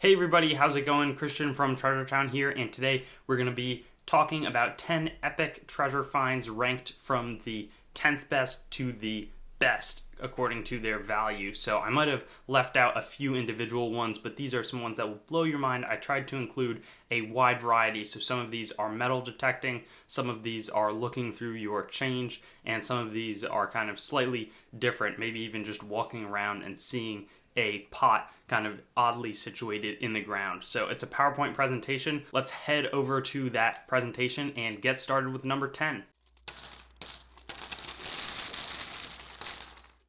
Hey everybody, how's it going? Christian from Treasure Town here, and today we're going to be talking about 10 epic treasure finds ranked from the 10th best to the best according to their value. So I might have left out a few individual ones, but these are some ones that will blow your mind. I tried to include a wide variety, so some of these are metal detecting, some of these are looking through your change, and some of these are kind of slightly different, maybe even just walking around and seeing a pot kind of oddly situated in the ground. So it's a PowerPoint presentation. Let's head over to that presentation and get started with number 10.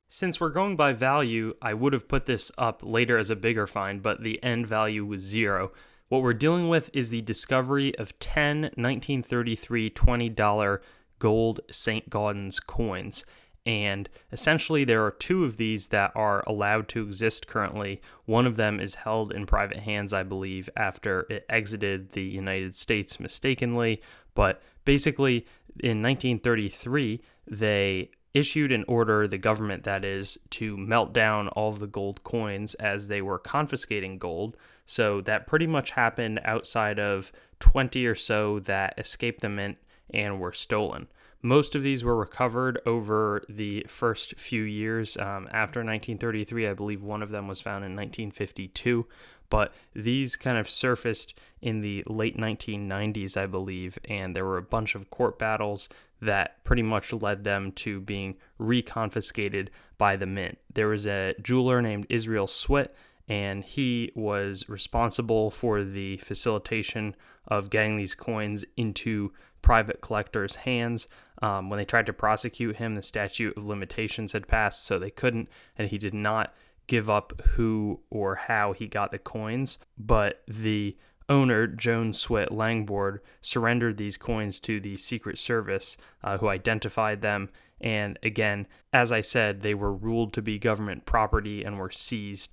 Since we're going by value, I would have put this up later as a bigger find, but the end value was 0. What we're dealing with is the discovery of 10 1933 $20 gold St. Gaudens coins. And essentially there are two of these that are allowed to exist currently. One of them is held in private hands, I believe, after it exited the United States mistakenly. But basically in 1933, they issued an order, the government that is, to melt down all of the gold coins as they were confiscating gold. So that pretty much happened outside of 20 or so that escaped the mint and were stolen. Most of these were recovered over the first few years after 1933. I believe one of them was found in 1952, but these kind of surfaced in the late 1990s, I believe, and there were a bunch of court battles that pretty much led them to being reconfiscated by the mint. There was a jeweler named Israel Swett, and he was responsible for the facilitation of getting these coins into private collectors' hands. When they tried to prosecute him, the statute of limitations had passed, so they couldn't, and he did not give up who or how he got the coins. But the owner, Joan Swett Langborg, surrendered these coins to the Secret Service, who identified them. And again, as I said, they were ruled to be government property and were seized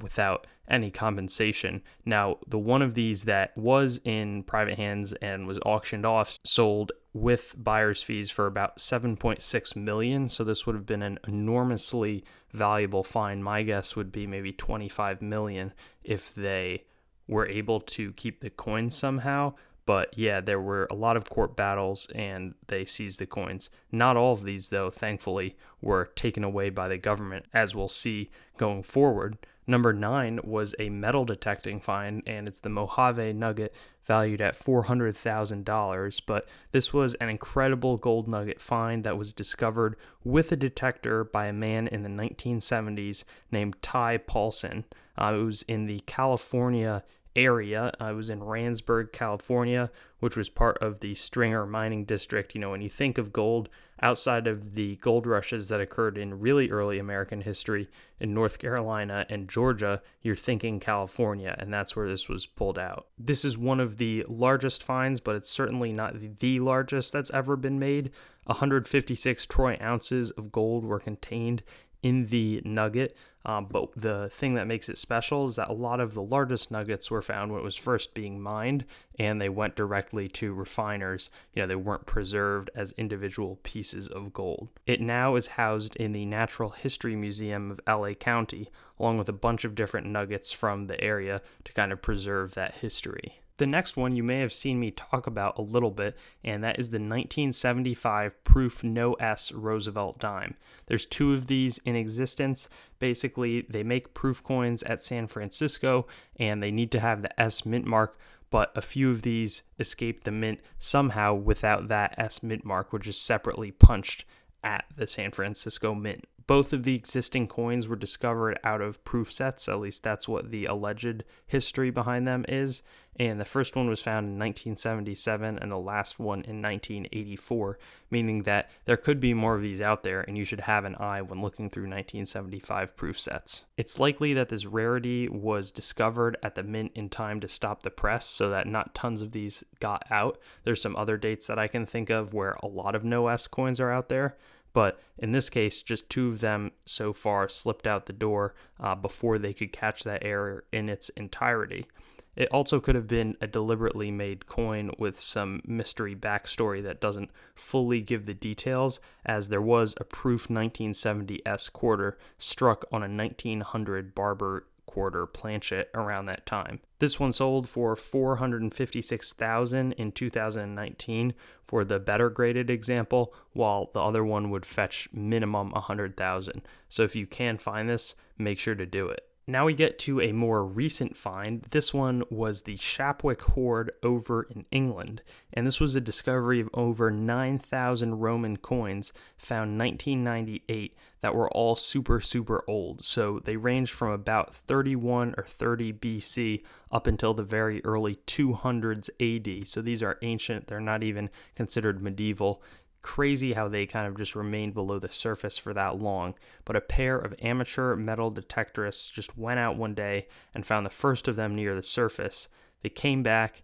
without any compensation. Now, the one of these that was in private hands and was auctioned off sold with buyer's fees for about $7.6 million. So this would have been an enormously valuable find. My guess would be maybe $25 million if they were able to keep the coins somehow. But yeah, there were a lot of court battles and they seized the coins. Not all of these, though, thankfully, were taken away by the government, as we'll see going forward. Number 9 was a metal detecting find, and it's the MOJAVE nugget valued at $400,000. But this was an incredible gold nugget find that was discovered with a detector by a man in the 1970s named Ty Paulson. It was in the California area. I was in Randsburg, California, which was part of the Stringer mining district. You know, when you think of gold, outside of the gold rushes that occurred in really early American history in North Carolina and Georgia, you're thinking California, and that's where this was pulled out. This is one of the largest finds, but it's certainly not the largest that's ever been made. 156 troy ounces of gold were contained in the nugget, but the thing that makes it special is that a lot of the largest nuggets were found when it was first being mined, and they went directly to refiners. You know, they weren't preserved as individual pieces of gold. It now is housed in the Natural History Museum of LA County, along with a bunch of different nuggets from the area to kind of preserve that history. The next one you may have seen me talk about a little bit, and that is the 1975 proof no S Roosevelt dime. There's two of these in existence. Basically, they make proof coins at San Francisco, and they need to have the S mint mark, but a few of these escaped the mint somehow without that S mint mark, which is separately punched at the San Francisco Mint. Both of the existing coins were discovered out of proof sets, at least that's what the alleged history behind them is, and the first one was found in 1977 and the last one in 1984, meaning that there could be more of these out there and you should have an eye when looking through 1975 proof sets. It's likely that this rarity was discovered at the mint in time to stop the press so that not tons of these got out. There's some other dates that I can think of where a lot of no S coins are out there, but in this case, just two of them so far slipped out the door before they could catch that error in its entirety. It also could have been a deliberately made coin with some mystery backstory that doesn't fully give the details, as there was a proof 1970 S quarter struck on a 1900 Barber quarter planchet around that time. This one sold for $456,000 in 2019 for the better graded example, while the other one would fetch minimum $100,000. So if you can find this, make sure to do it. Now we get to a more recent find. This one was the SHAPWICK hoard over in England, and this was a discovery of over 9,000 Roman coins found 1998 that were all super old. So they ranged from about 31 or 30 BC up until the very early 200s AD. So these are ancient, they're not even considered medieval. Crazy how they kind of just remained below the surface for that long. But a pair of amateur metal detectorists just went out one day and found the first of them near the surface. They came back,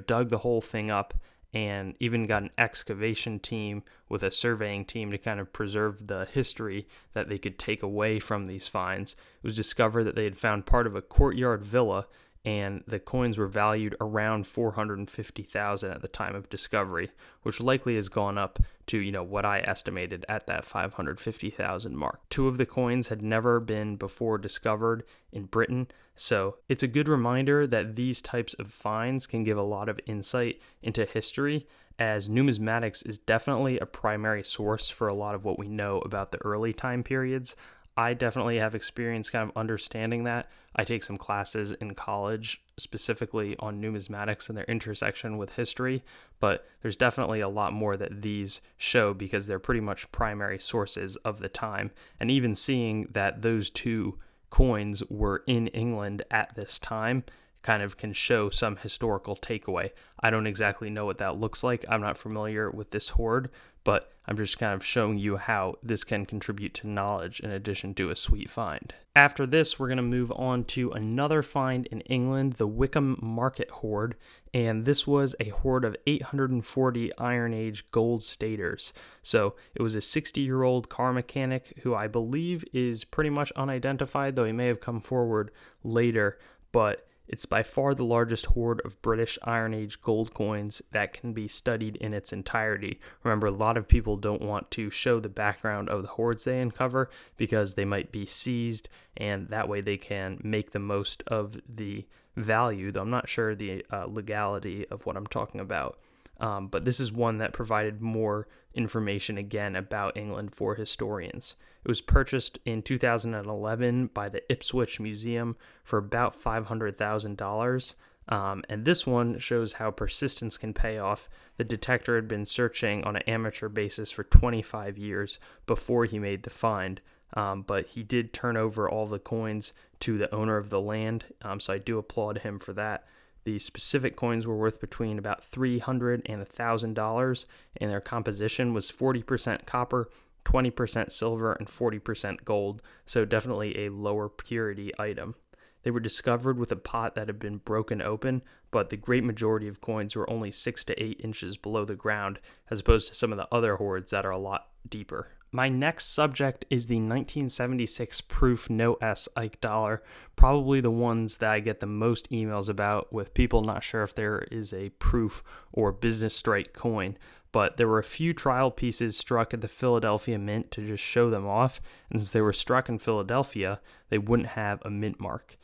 dug the whole thing up, and even got an excavation team with a surveying team to kind of preserve the history that they could take away from these finds. It was discovered that they had found part of a courtyard villa, and the coins were valued around $450,000 at the time of discovery, which likely has gone up to, what I estimated at that $550,000 mark. Two of the coins had never been before discovered in Britain, so it's a good reminder that these types of finds can give a lot of insight into history, as numismatics is definitely a primary source for a lot of what we know about the early time periods. I definitely have experience kind of understanding that. I take some classes in college specifically on numismatics and their intersection with history, but there's definitely a lot more that these show because they're pretty much primary sources of the time. And even seeing that those two coins were in England at this time kind of can show some historical takeaway. I don't exactly know what that looks like. I'm not familiar with this hoard, but I'm just kind of showing you how this can contribute to knowledge in addition to a sweet find. After this, we're going to move on to another find in England, the Wickham Market hoard, and this was a hoard of 840 Iron Age gold staters. So it was a 60-year-old car mechanic who I believe is pretty much unidentified, though he may have come forward later, but it's by far the largest hoard of British Iron Age gold coins that can be studied in its entirety. Remember, a lot of people don't want to show the background of the hoards they uncover because they might be seized, and that way they can make the most of the value, though I'm not sure the legality of what I'm talking about. But this is one that provided more information again about England for historians. It was purchased in 2011 by the Ipswich Museum for about $500,000. And this one shows how persistence can pay off. The detector had been searching on an amateur basis for 25 years before he made the find. But he did turn over all the coins to the owner of the land, so I do applaud him for that. The specific coins were worth between about $300 and $1,000, and their composition was 40% copper, 20% silver, and 40% gold, so definitely a lower purity item. They were discovered with a pot that had been broken open, but the great majority of coins were only 6 to 8 inches below the ground, as opposed to some of the other hoards that are a lot deeper. My next subject is the 1976 proof No S Ike dollar, probably the ones that I get the most emails about, with people not sure if there is a proof or business strike coin. But there were a few trial pieces struck at the Philadelphia Mint to just show them off, and since they were struck in Philadelphia, they wouldn't have a mint mark.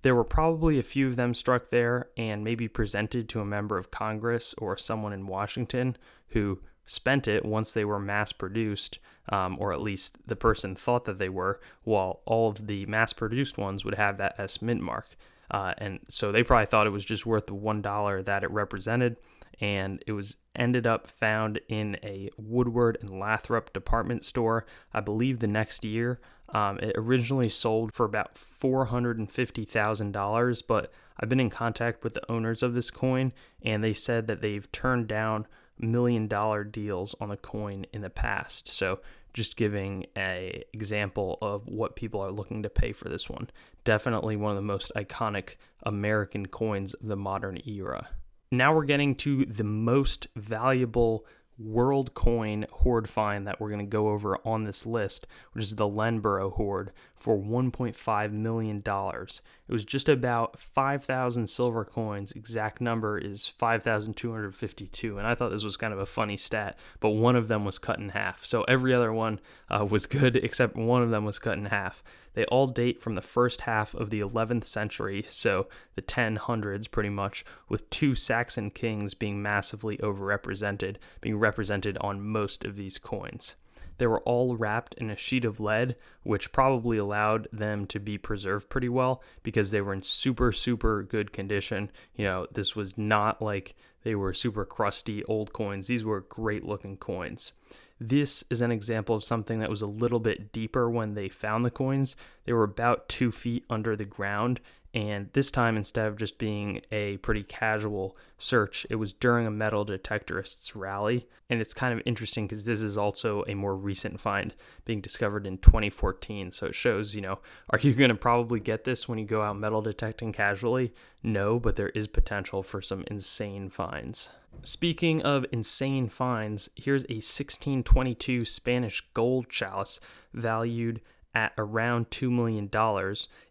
There were probably a few of them struck there and maybe presented to a member of Congress or someone in Washington who spent it once they were mass-produced, or at least the person thought that they were, while all of the mass-produced ones would have that S mint mark. And so they probably thought it was just worth the $1 that it represented, and it was ended up found in a Woodward and Lathrop department store, I believe the next year. It originally sold for about $450,000, but I've been in contact with the owners of this coin, and they said that they've turned down $1 million deals on a coin in the past. So just giving an example of what people are looking to pay for this one. Definitely one of the most iconic American coins of the modern era. Now we're getting to the most valuable world coin hoard find that we're going to go over on this list, which is the LENBOROUGH hoard for $1.5 million. It was just about 5,000 silver coins. Exact number is 5,252. And I thought this was kind of a funny stat, but one of them was cut in half. So every other one was good, except one of them was cut in half. They all date from the first half of the 11th century, so the 1000s pretty much, with 2 Saxon kings being massively overrepresented, being represented on most of these coins. They were all wrapped in a sheet of lead, which probably allowed them to be preserved pretty well because they were in super, super good condition. This was not like they were super crusty old coins. These were great looking coins. This is an example of something that was a little bit deeper when they found the coins. They were about 2 feet under the ground, and this time, instead of just being a pretty casual search, it was during a metal detectorists rally. And it's kind of interesting because this is also a more recent find being discovered in 2014. So it shows, are you going to probably get this when you go out metal detecting casually? No, but there is potential for some insane finds. Speaking of insane finds, here's a 1622 Spanish gold chalice valued at around $2 million.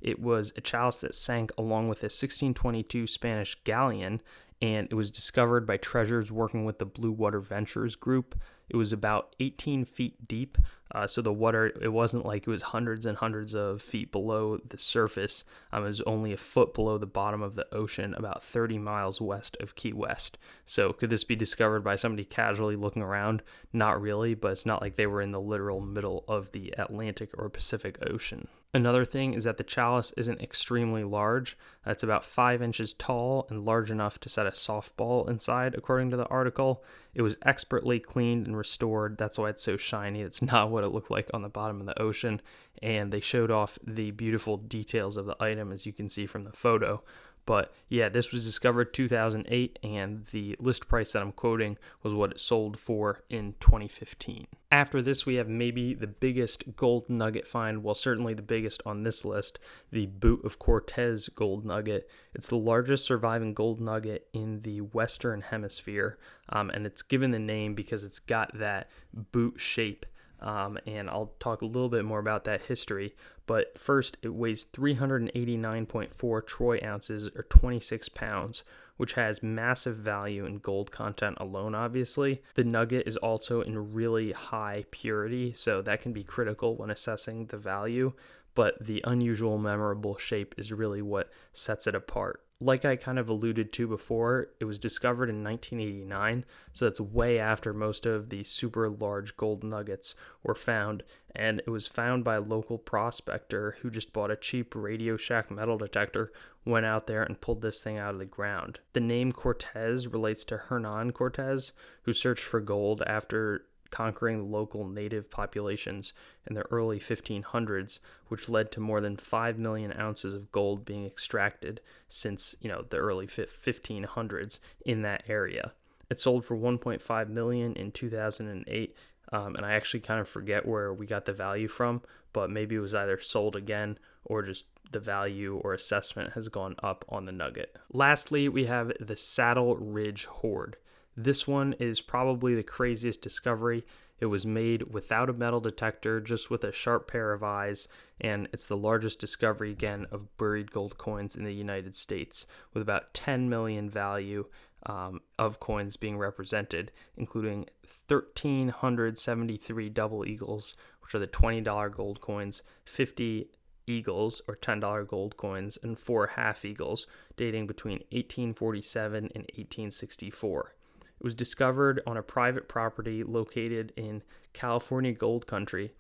It was a chalice that sank along with a 1622 Spanish galleon, and it was discovered by treasures working with the Blue Water Ventures group. It was about 18 feet deep, so the water, it wasn't like it was hundreds and hundreds of feet below the surface. It was only a foot below the bottom of the ocean, about 30 miles west of Key West. So could this be discovered by somebody casually looking around? Not really, but it's not like they were in the literal middle of the Atlantic or Pacific Ocean. Another thing is that the chalice isn't extremely large. It's about 5 inches tall and large enough to set a softball inside, according to the article. It was expertly cleaned and restored. That's why it's so shiny. It's not what it looked like on the bottom of the ocean. And they showed off the beautiful details of the item, as you can see from the photo. But yeah, this was discovered 2008, and the list price that I'm quoting was what it sold for in 2015. After this, we have maybe the biggest gold nugget find, well, certainly the biggest on this list, the boot of CORTEZ gold nugget. It's the largest surviving gold nugget in the Western Hemisphere, and it's given the name because it's got that boot shape. And I'll talk a little bit more about that history. But first, it weighs 389.4 troy ounces, or 26 pounds, which has massive value in gold content alone, obviously. The nugget is also in really high purity, so that can be critical when assessing the value. But the unusual, memorable shape is really what sets it apart. Like I kind of alluded to before, it was discovered in 1989, so that's way after most of the super large gold nuggets were found, and it was found by a local prospector who just bought a cheap Radio Shack metal detector, went out there and pulled this thing out of the ground. The name Cortez relates to Hernan Cortez, who searched for gold after conquering the local native populations in the early 1500s, which led to more than 5 million ounces of gold being extracted since, the early 1500s in that area. It sold for 1.5 million in 2008, and I actually kind of forget where we got the value from, but maybe it was either sold again or just the value or assessment has gone up on the nugget. Lastly, we have the Saddle Ridge HOARD. This one is probably the craziest discovery. It was made without a metal detector, just with a sharp pair of eyes, and it's the largest discovery, again, of buried gold coins in the United States, with about 10 million value of coins being represented, including 1,373 double eagles, which are the $20 gold coins, 50 eagles, or $10 gold coins, and 4 half eagles, dating between 1847 and 1864. It was discovered on a private property located in California gold country,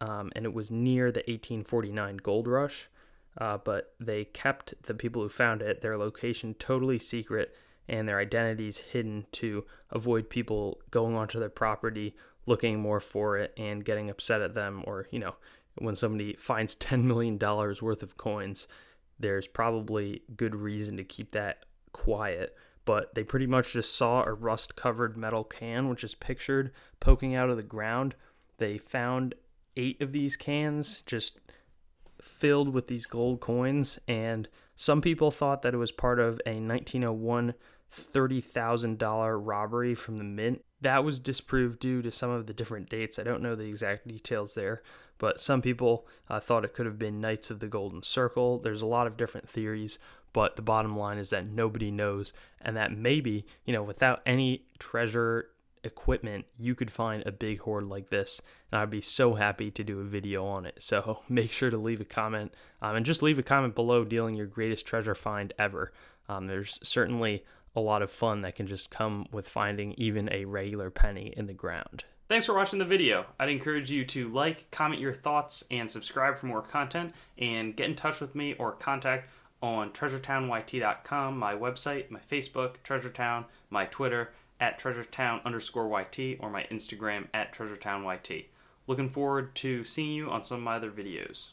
and it was near the 1849 gold rush, but they kept the people who found it, their location totally secret, and their identities hidden to avoid people going onto their property, looking more for it, and getting upset at them, or, when somebody finds $10 million worth of coins, there's probably good reason to keep that quiet. But they pretty much just saw a rust-covered metal can, which is pictured poking out of the ground. They found 8 of these cans just filled with these gold coins, and some people thought that it was part of a 1901 $30,000 robbery from the mint. that was disproved due to some of the different dates. I don't know the exact details there, but some people thought it could have been Knights of the Golden Circle. There's a lot of different theories, but the bottom line is that nobody knows, and that maybe, without any treasure equipment, you could find a big hoard like this, and I'd be so happy to do a video on it. So make sure to leave a comment, and just leave a comment below dealing your greatest treasure find ever. There's certainly a lot of fun that can just come with finding even a regular penny in the ground. Thanks for watching the video. I'd encourage you to like, comment your thoughts, and subscribe for more content, and get in touch with me or contact on treasuretownYT.com, my website, my Facebook, TreasureTown, my Twitter, @treasuretown_YT, or my Instagram, @treasuretownyt. Looking forward to seeing you on some of my other videos.